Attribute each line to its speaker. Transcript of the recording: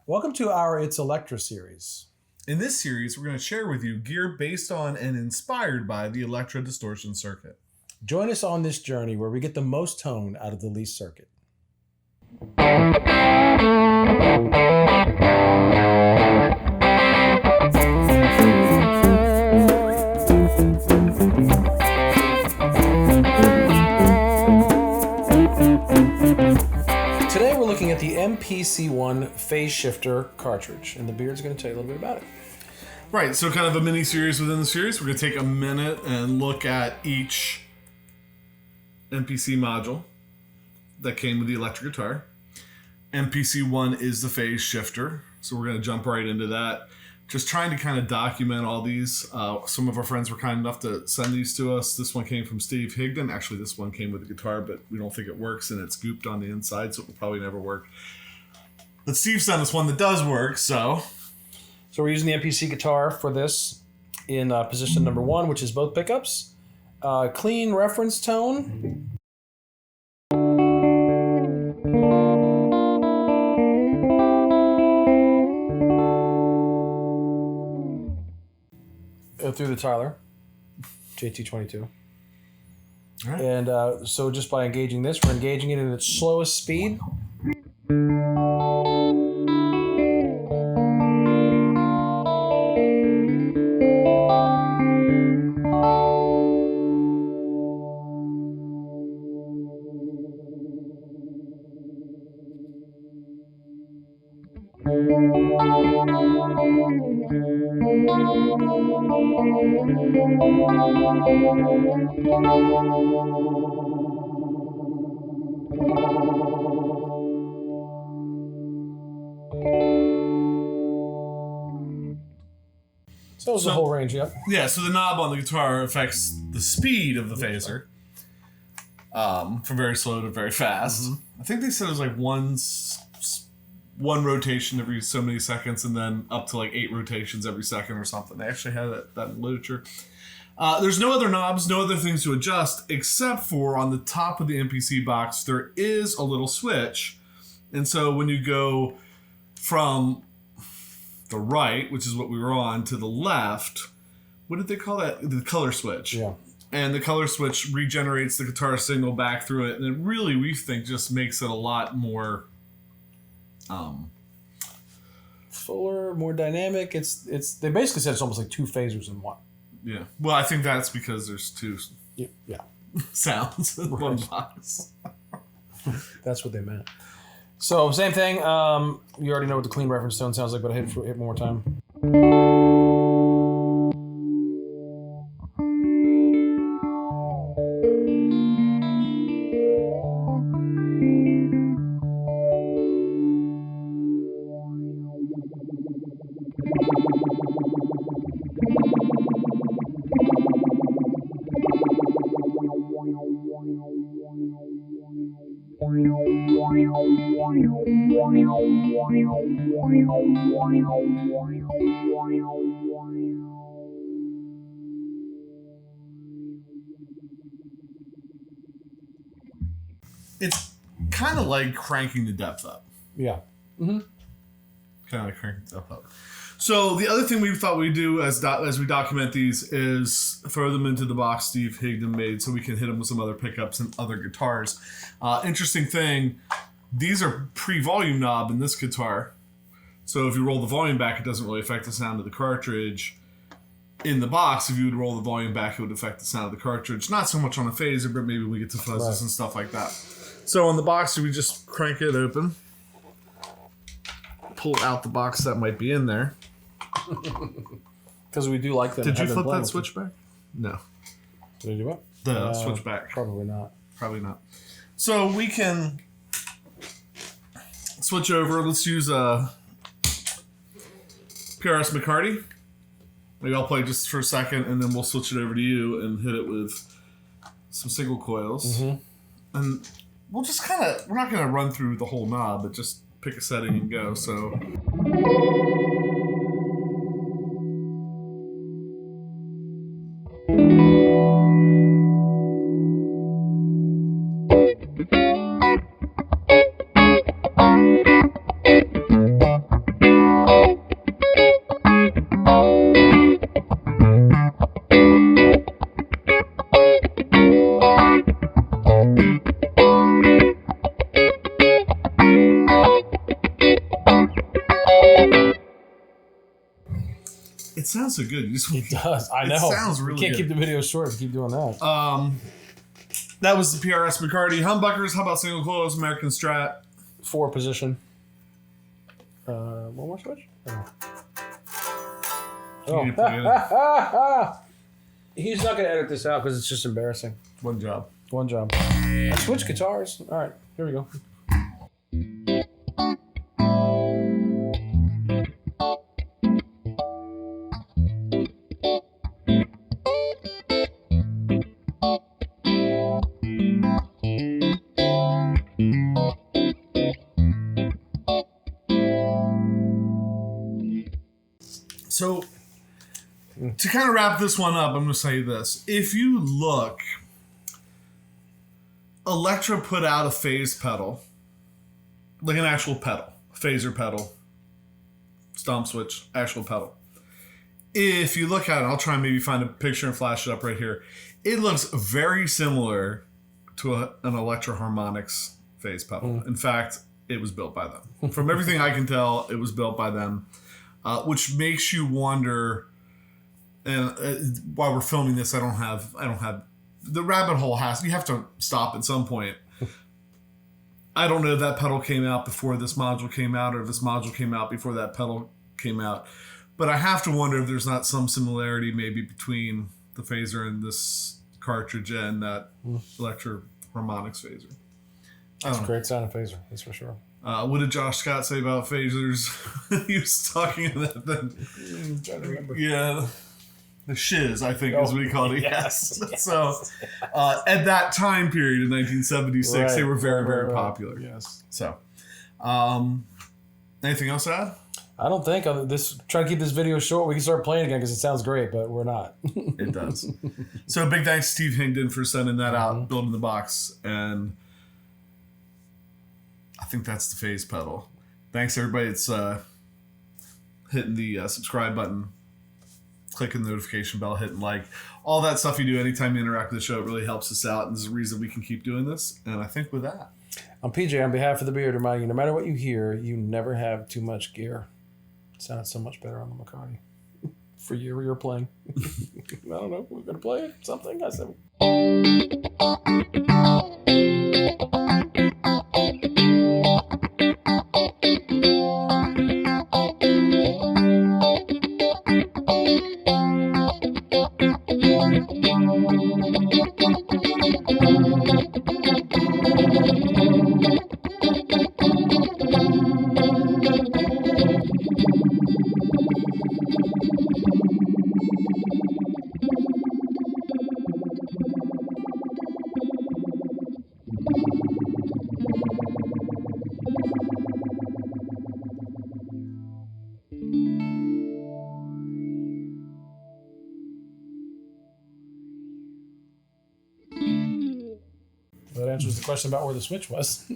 Speaker 1: Welcome to our It's Electra series.
Speaker 2: In this series, we're going to share with you gear based on and inspired by the Electra distortion circuit.
Speaker 1: Join us on this journey where we get the most tone out of the least circuit. Today we're looking at the MPC-1 Phase Shifter cartridge, and the Beard's going to tell you a little bit about it.
Speaker 2: Right, so kind of a mini-series within the series. We're going to take a minute and look at each MPC module that came with the electric guitar. MPC-1 is the phase shifter, so we're going to jump right into that. Just trying to kind of document all these. Some of our friends were kind enough to send these to us. This one came from Steve Higdon. Actually, this one came with the guitar, but we don't think it works, and it's gooped on the inside, so it will probably never work. But Steve sent us one that does work, so
Speaker 1: we're using the MPC guitar for this in position number 1, which is both pickups. Clean reference tone. Through the Tyler JT22.
Speaker 2: all right.
Speaker 1: And so just by engaging this, we're engaging it in its slowest speed. So it's the whole range, yep.
Speaker 2: Yeah, so the knob on the guitar affects the speed of the phaser. From very slow to very fast. Mm-hmm. I think they said it was like one rotation every so many seconds and then up to like 8 rotations every second or something. They actually had that in literature. There's no other knobs, no other things to adjust, except for on the top of the MPC box, there is a little switch. And so when you go from the right, which is what we were on, to the left, what did they call that? The color switch.
Speaker 1: Yeah. And
Speaker 2: the color switch regenerates the guitar signal back through it. And it really, we think, just makes it a lot more
Speaker 1: fuller, more dynamic. It's they basically said it's almost like 2 phasers in one.
Speaker 2: Yeah. Well, I think that's because there's 2
Speaker 1: yeah.
Speaker 2: sounds in one box.
Speaker 1: That's what they meant. So same thing. You already know what the clean reference tone sounds like, but I hit one more time.
Speaker 2: It's kind of like cranking the depth up.
Speaker 1: Yeah. Mm-hmm.
Speaker 2: Kind of like cranking the depth up. So the other thing we thought we'd do as we document these is throw them into the box Steve Higdon made so we can hit them with some other pickups and other guitars. Interesting thing, these are pre-volume knob in this guitar. So if you roll the volume back, it doesn't really affect the sound of the cartridge. In the box, if you would roll the volume back, it would affect the sound of the cartridge. Not so much on a phaser, but maybe we get to fuzzes and stuff like that. So on the box, we just crank it open. Pull out the box that might be in there.
Speaker 1: Because we do like them.
Speaker 2: Did you flip that switch back? No.
Speaker 1: Did I do what?
Speaker 2: The switch back.
Speaker 1: Probably not.
Speaker 2: Probably not. So we can switch over. Let's use a PRS McCarty. Maybe I'll play just for a second, and then we'll switch it over to you and hit it with some single coils.
Speaker 1: Mm-hmm.
Speaker 2: And we'll just we're not going to run through the whole knob, but just pick a setting and go. So It sounds so good. You just,
Speaker 1: It does. I know.
Speaker 2: It sounds really
Speaker 1: You can't
Speaker 2: good.
Speaker 1: keep the video short if you keep doing that.
Speaker 2: That was the PRS McCarty humbuckers. How about single coils, American Strat?
Speaker 1: 4 position. One more switch?
Speaker 2: You need to put it in.
Speaker 1: He's not going to edit this out because it's just embarrassing.
Speaker 2: One job.
Speaker 1: One job. Switch guitars. All right, here we go.
Speaker 2: So, to kind of wrap this one up, I'm going to say this. If you look, Electra put out a phase pedal, like an actual pedal, phaser pedal, stomp switch, actual pedal. If you look at it, I'll try and maybe find a picture and flash it up right here. It looks very similar to an Electra Harmonix phase pedal. In fact, it was built by them. From everything I can tell, it was built by them. Which makes you wonder. And while we're filming this, I don't have the rabbit hole. You have to stop at some point. I don't know if that pedal came out before this module came out, or if this module came out before that pedal came out. But I have to wonder if there's not some similarity maybe between the phaser and this cartridge and that Electra Harmonix phaser.
Speaker 1: It's a great sounding phaser, that's for sure.
Speaker 2: What did Josh Scott say about phasers? He was talking about that.
Speaker 1: I'm trying to remember.
Speaker 2: Yeah, the shiz, I think, is what he called it.
Speaker 1: Yes.
Speaker 2: So, at that time period in 1976, they were very, very popular.
Speaker 1: Yes.
Speaker 2: So, anything else to add?
Speaker 1: I don't think. Try to keep this video short. We can start playing again because it sounds great, but we're not.
Speaker 2: It does. So, big thanks to Steve Hingden for sending that out, building the box, and I think that's the phase pedal. Thanks everybody that's hitting the subscribe button, clicking the notification bell, hitting like. All that stuff you do anytime you interact with the show, it really helps us out, and there's a reason we can keep doing this. And I think with that,
Speaker 1: I'm PJ on behalf of the Beard, reminding you, no matter what you hear, you never have too much gear. It sounds so much better on the McCarty. For you, you're playing. I don't know. We're going to play it. Something. I said. That answers the question about where the switch was.